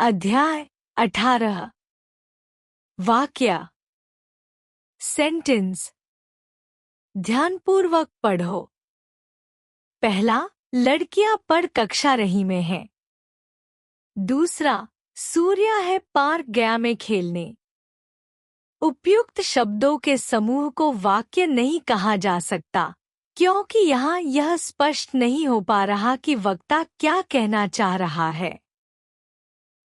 अध्याय 18। वाक्य सेंटेंस। ध्यानपूर्वक पढ़ो। पहला, लड़कियां पढ़ कक्षा रही में हैं। दूसरा, सूर्या है पार्क गया में खेलने। उपयुक्त शब्दों के समूह को वाक्य नहीं कहा जा सकता क्योंकि यहाँ यह स्पष्ट नहीं हो पा रहा कि वक्ता क्या कहना चाह रहा है।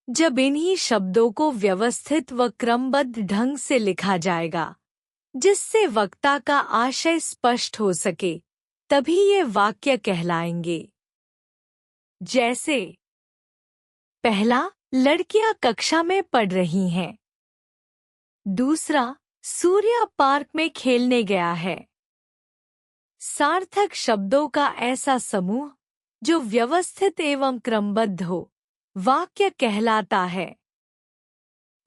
जब इन्हीं शब्दों को व्यवस्थित व क्रमबद्ध ढंग से लिखा जाएगा जिससे वक्ता का आशय स्पष्ट हो सके, तभी ये वाक्य कहलाएंगे। जैसे, पहला, लड़कियां कक्षा में पढ़ रही हैं। दूसरा, सूर्या पार्क में खेलने गया है। सार्थक शब्दों का ऐसा समूह जो व्यवस्थित एवं क्रमबद्ध हो, वाक्य कहलाता है।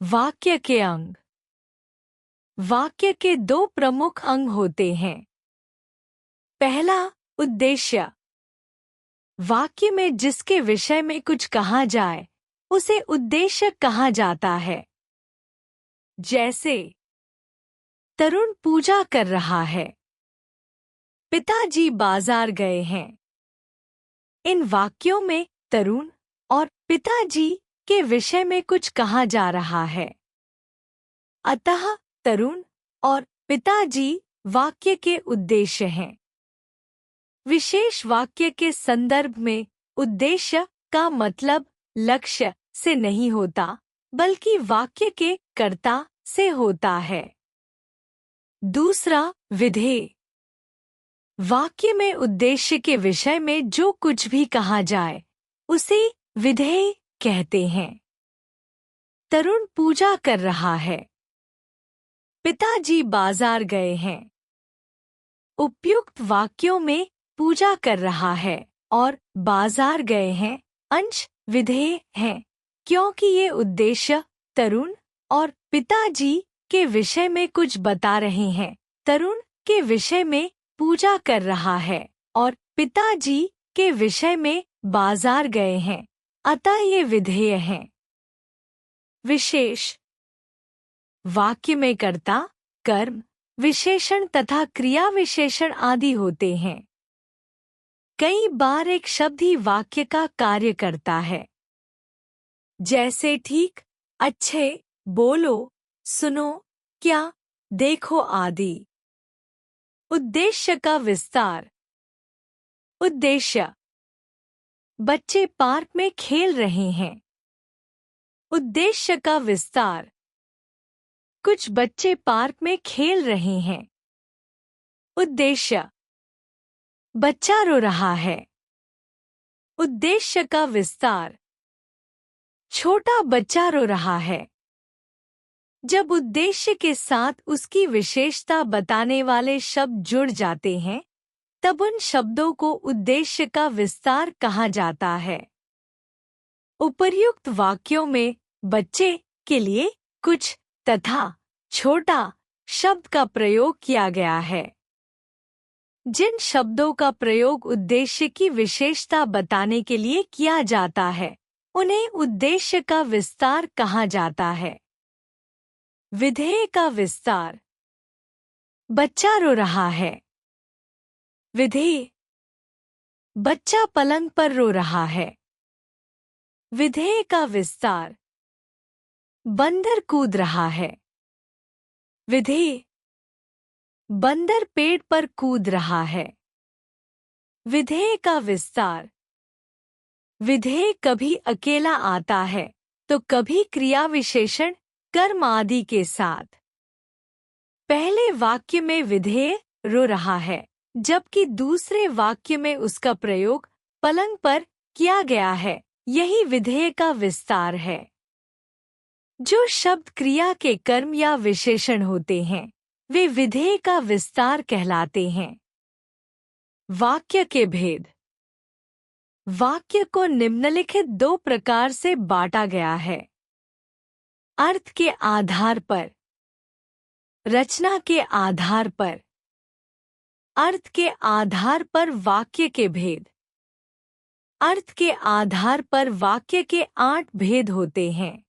वाक्य के अंग। वाक्य के दो प्रमुख अंग होते हैं। पहला, उद्देश्य। वाक्य में जिसके विषय में कुछ कहा जाए उसे उद्देश्य कहा जाता है। जैसे, तरुण पूजा कर रहा है। पिताजी बाजार गए हैं। इन वाक्यों में तरुण और पिताजी के विषय में कुछ कहा जा रहा है। अतः तरुण और पिताजी वाक्य के उद्देश्य हैं। विशेष वाक्य के संदर्भ में उद्देश्य का मतलब लक्ष्य से नहीं होता बल्कि वाक्य के कर्ता से होता है। दूसरा, विधेय। वाक्य में उद्देश्य के विषय में जो कुछ भी कहा जाए उसे विधेय कहते हैं। तरुण पूजा कर रहा है। पिताजी बाजार गए हैं। उपयुक्त वाक्यों में पूजा कर रहा है और बाजार गए हैं अंश विधेय हैं क्योंकि ये उद्देश्य तरुण और पिताजी के विषय में कुछ बता रहे हैं। तरुण के विषय में पूजा कर रहा है और पिताजी के विषय में बाजार गए हैं, अतः ये विधेय हैं। विशेष। वाक्य में कर्ता, कर्म, विशेषण तथा क्रिया विशेषण आदि होते हैं। कई बार एक शब्द ही वाक्य का कार्य करता है। जैसे ठीक, अच्छे, बोलो, सुनो, क्या, देखो आदि। उद्देश्य का विस्तार। उद्देश्य। बच्चे पार्क में खेल रहे हैं। उद्देश्य का विस्तार। कुछ बच्चे पार्क में खेल रहे हैं। उद्देश्य। बच्चा रो रहा है। उद्देश्य का विस्तार। छोटा बच्चा रो रहा है। जब उद्देश्य के साथ उसकी विशेषता बताने वाले शब्द जुड़ जाते हैं तब उन शब्दों को उद्देश्य का विस्तार कहा जाता है। उपर्युक्त वाक्यों में बच्चे के लिए कुछ तथा छोटा शब्द का प्रयोग किया गया है। जिन शब्दों का प्रयोग उद्देश्य की विशेषता बताने के लिए किया जाता है उन्हें उद्देश्य का विस्तार कहा जाता है। विधेय का विस्तार। बच्चा रो रहा है। विधेय। बच्चा पलंग पर रो रहा है। विधेय का विस्तार। बंदर कूद रहा है। विधेय। बंदर पेड़ पर कूद रहा है। विधेय का विस्तार। विधेय कभी अकेला आता है तो कभी क्रिया विशेषण कर्म आदि के साथ। पहले वाक्य में विधेय रो रहा है जबकि दूसरे वाक्य में उसका प्रयोग पलंग पर किया गया है। यही विधेय का विस्तार है। जो शब्द क्रिया के कर्म या विशेषण होते हैं वे विधेय का विस्तार कहलाते हैं। वाक्य के भेद। वाक्य को निम्नलिखित दो प्रकार से बांटा गया है। अर्थ के आधार पर, रचना के आधार पर। अर्थ के आधार पर वाक्य के भेद। अर्थ के आधार पर वाक्य के 8 भेद होते हैं।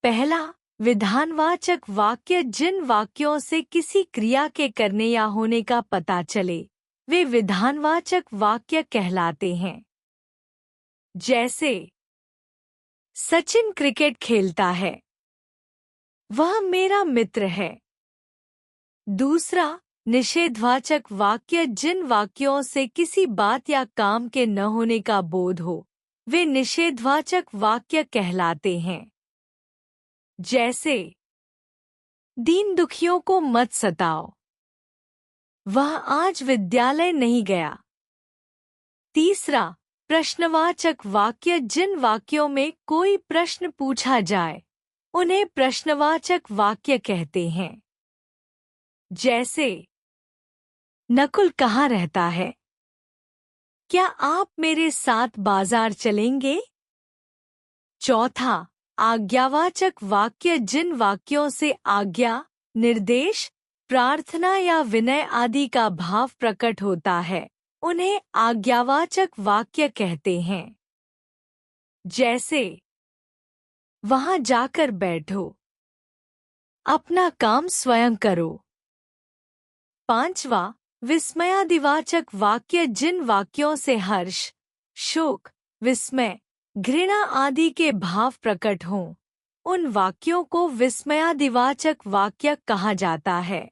पहला, विधानवाचक वाक्य। जिन वाक्यों से किसी क्रिया के करने या होने का पता चले वे विधानवाचक वाक्य कहलाते हैं। जैसे, सचिन क्रिकेट खेलता है, वह मेरा मित्र है। दूसरा, निषेधवाचक वाक्य। जिन वाक्यों से किसी बात या काम के न होने का बोध हो वे निषेधवाचक वाक्य कहलाते हैं। जैसे, दीन दुखियों को मत सताओ, वह आज विद्यालय नहीं गया। तीसरा, प्रश्नवाचक वाक्य। जिन वाक्यों में कोई प्रश्न पूछा जाए उन्हें प्रश्नवाचक वाक्य कहते हैं। जैसे, नकुल कहाँ रहता है? क्या आप मेरे साथ बाजार चलेंगे? चौथा, आज्ञावाचक वाक्य। जिन वाक्यों से आज्ञा, निर्देश, प्रार्थना या विनय आदि का भाव प्रकट होता है उन्हें आज्ञावाचक वाक्य कहते हैं। जैसे, वहां जाकर बैठो, अपना काम स्वयं करो। पांचवा, विस्मयादिवाचक वाक्य। जिन वाक्यों से हर्ष, शोक, विस्मय, घृणा आदि के भाव प्रकट हों उन वाक्यों को विस्मयादिवाचक वाक्य कहा जाता है।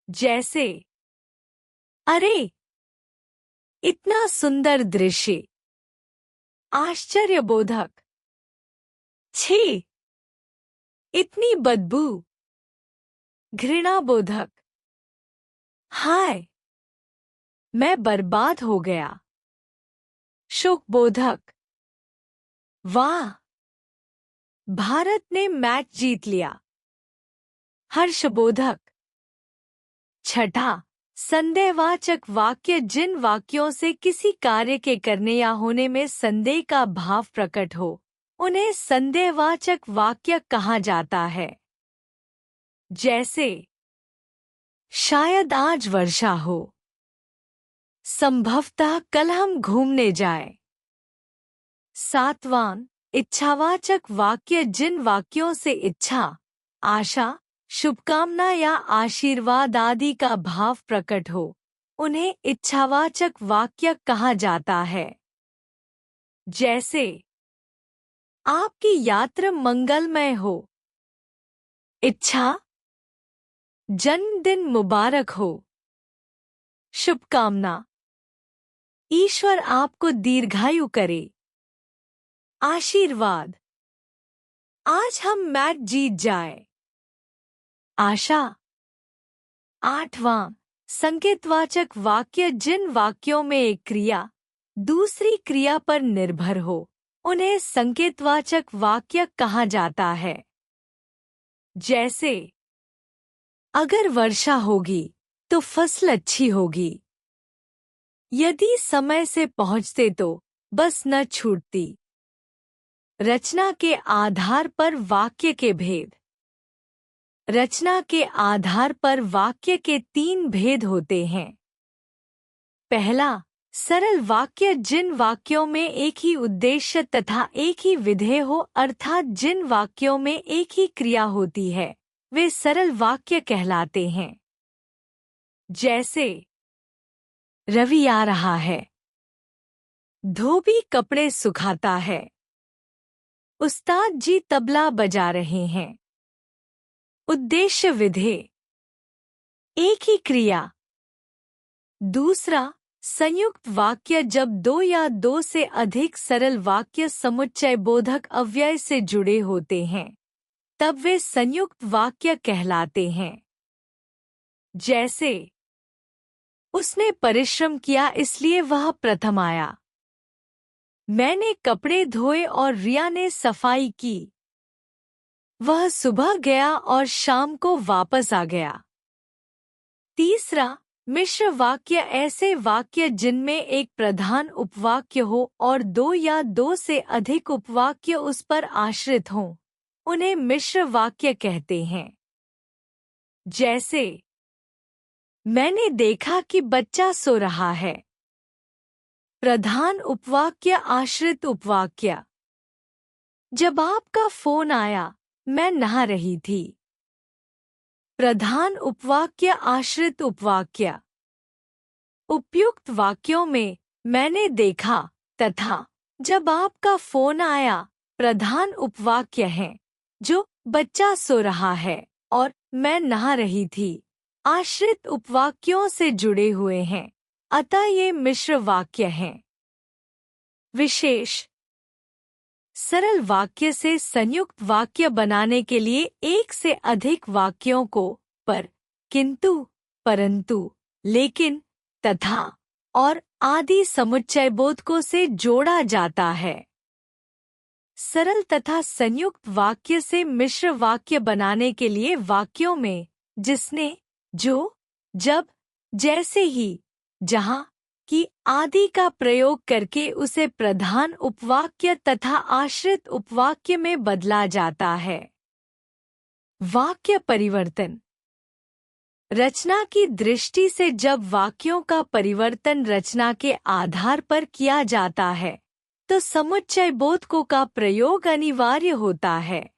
जैसे, अरे इतना सुंदर दृश्य, आश्चर्यबोधक, छी इतनी बदबू, घृणाबोधक, हाय मैं बर्बाद हो गया, शोकबोधक, वाह भारत ने मैच जीत लिया, हर्षबोधक। छठा, संदेहवाचक वाक्य। जिन वाक्यों से किसी कार्य के करने या होने में संदेह का भाव प्रकट हो उन्हें संदेहवाचक वाक्य कहा जाता है। जैसे, शायद आज वर्षा हो, संभवतः कल हम घूमने जाएं। सातवां, इच्छावाचक वाक्य। जिन वाक्यों से इच्छा, आशा, शुभकामना या आशीर्वाद आदि का भाव प्रकट हो उन्हें इच्छावाचक वाक्य कहा जाता है। जैसे, आपकी यात्रा मंगलमय हो, इच्छा, जन्मदिन मुबारक हो, शुभकामना, ईश्वर आपको दीर्घायु करे, आशीर्वाद, आज हम मैच जीत जाए, आशा। आठवां, संकेतवाचक वाक्य। जिन वाक्यों में एक क्रिया दूसरी क्रिया पर निर्भर हो उन्हें संकेतवाचक वाक्य कहा जाता है। जैसे, अगर वर्षा होगी तो फसल अच्छी होगी, यदि समय से पहुंचते तो बस न छूटती। रचना के आधार पर वाक्य के भेद। रचना के आधार पर वाक्य के 3 भेद होते हैं। पहला, सरल वाक्य। जिन वाक्यों में एक ही उद्देश्य तथा एक ही विधेय हो अर्थात जिन वाक्यों में एक ही क्रिया होती है वे सरल वाक्य कहलाते हैं। जैसे, रवि आ रहा है, धोबी कपड़े सुखाता है, उस्ताद जी तबला बजा रहे हैं। उद्देश्य विधेय, एक ही क्रिया। दूसरा, संयुक्त वाक्य। जब दो या दो से अधिक सरल वाक्य समुच्चय बोधक अव्यय से जुड़े होते हैं तब वे संयुक्त वाक्य कहलाते हैं। जैसे, उसने परिश्रम किया इसलिए वह प्रथम आया, मैंने कपड़े धोए और रिया ने सफाई की, वह सुबह गया और शाम को वापस आ गया। तीसरा, मिश्र वाक्य। ऐसे वाक्य जिनमें एक प्रधान उपवाक्य हो और दो या दो से अधिक उपवाक्य उस पर आश्रित हों उन्हें मिश्र वाक्य कहते हैं। जैसे, मैंने देखा कि बच्चा सो रहा है, प्रधान उपवाक्य आश्रित उपवाक्य। जब आपका फोन आया, मैं नहा रही थी। प्रधान उपवाक्य आश्रित उपवाक्य। उपयुक्त वाक्यों में मैंने देखा तथा जब आपका फोन आया प्रधान उपवाक्य हैं, जो बच्चा सो रहा है और मैं नहा रही थी आश्रित उपवाक्यों से जुड़े हुए हैं, अतः ये मिश्र वाक्य हैं। विशेष सरल वाक्य से संयुक्त वाक्य बनाने के लिए एक से अधिक वाक्यों को पर, किंतु, परंतु, लेकिन, तथा और आदि समुच्चय बोधकों से जोड़ा जाता है। सरल तथा संयुक्त वाक्य से मिश्र वाक्य बनाने के लिए वाक्यों में जिसने, जो, जब, जैसे ही, जहाँ की आदि का प्रयोग करके उसे प्रधान उपवाक्य तथा आश्रित उपवाक्य में बदला जाता है। वाक्य परिवर्तन। रचना की दृष्टि से जब वाक्यों का परिवर्तन रचना के आधार पर किया जाता है तो समुच्चय बोधकों का प्रयोग अनिवार्य होता है।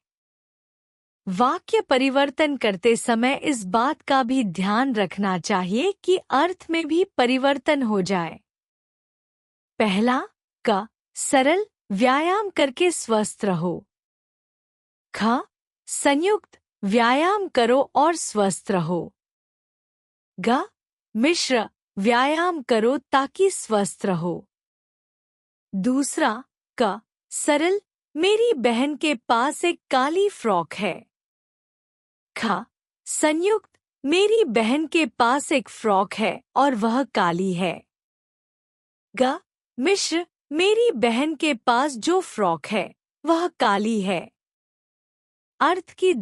वाक्य परिवर्तन करते समय इस बात का भी ध्यान रखना चाहिए कि अर्थ में भी परिवर्तन हो जाए। पहला, क, सरल, व्यायाम करके स्वस्थ रहो। ख, संयुक्त, व्यायाम करो और स्वस्थ रहो। ग, मिश्र, व्यायाम करो ताकि स्वस्थ रहो। दूसरा, क, सरल, मेरी बहन के पास एक काली फ्रॉक है। ख, संयुक्त, मेरी बहन के पास एक फ्रॉक है और वह काली है। ग, मिश्र, मेरी बहन के पास जो फ्रॉक है वह काली है। अर्थ की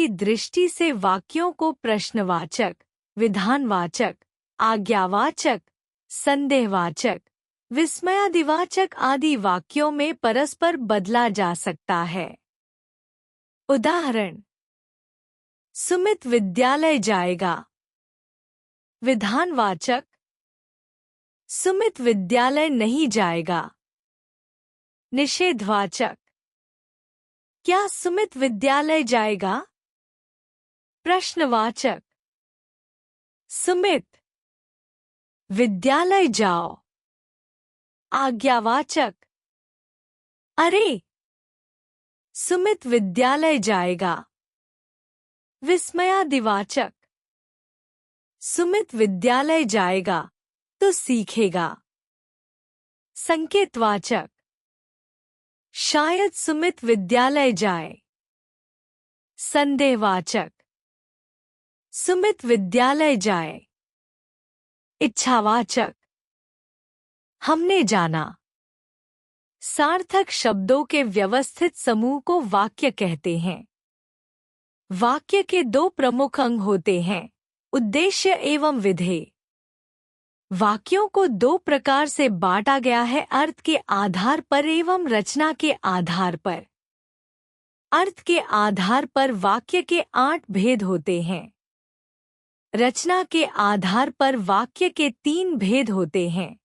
दृष्टि से वाक्यों को प्रश्नवाचक, विधानवाचक, आज्ञावाचक, संदेहवाचक, विस्मयादिवाचक आदि वाक्यों में परस्पर बदला जा सकता है। उदाहरण: सुमित विद्यालय जाएगा। विधानवाचक: सुमित विद्यालय नहीं जाएगा। निषेधवाचक: क्या सुमित विद्यालय जाएगा? प्रश्नवाचक: सुमित, विद्यालय जाओ। आज्ञावाचक: अरे, सुमित विद्यालय जाएगा। विस्मयादिवाचक: सुमित विद्यालय जाएगा तो सीखेगा। संकेतवाचक: शायद सुमित विद्यालय जाए। संदेहवाचक: सुमित विद्यालय जाए। इच्छावाचक: हमने जाना। सार्थक शब्दों के व्यवस्थित समूह को वाक्य कहते हैं। वाक्य के दो प्रमुख अंग होते हैं, उद्देश्य एवं विधेय। वाक्यों को दो प्रकार से बांटा गया है, अर्थ के आधार पर एवं रचना के आधार पर। अर्थ के आधार पर वाक्य के 8 भेद होते हैं। रचना के आधार पर वाक्य के 3 भेद होते हैं।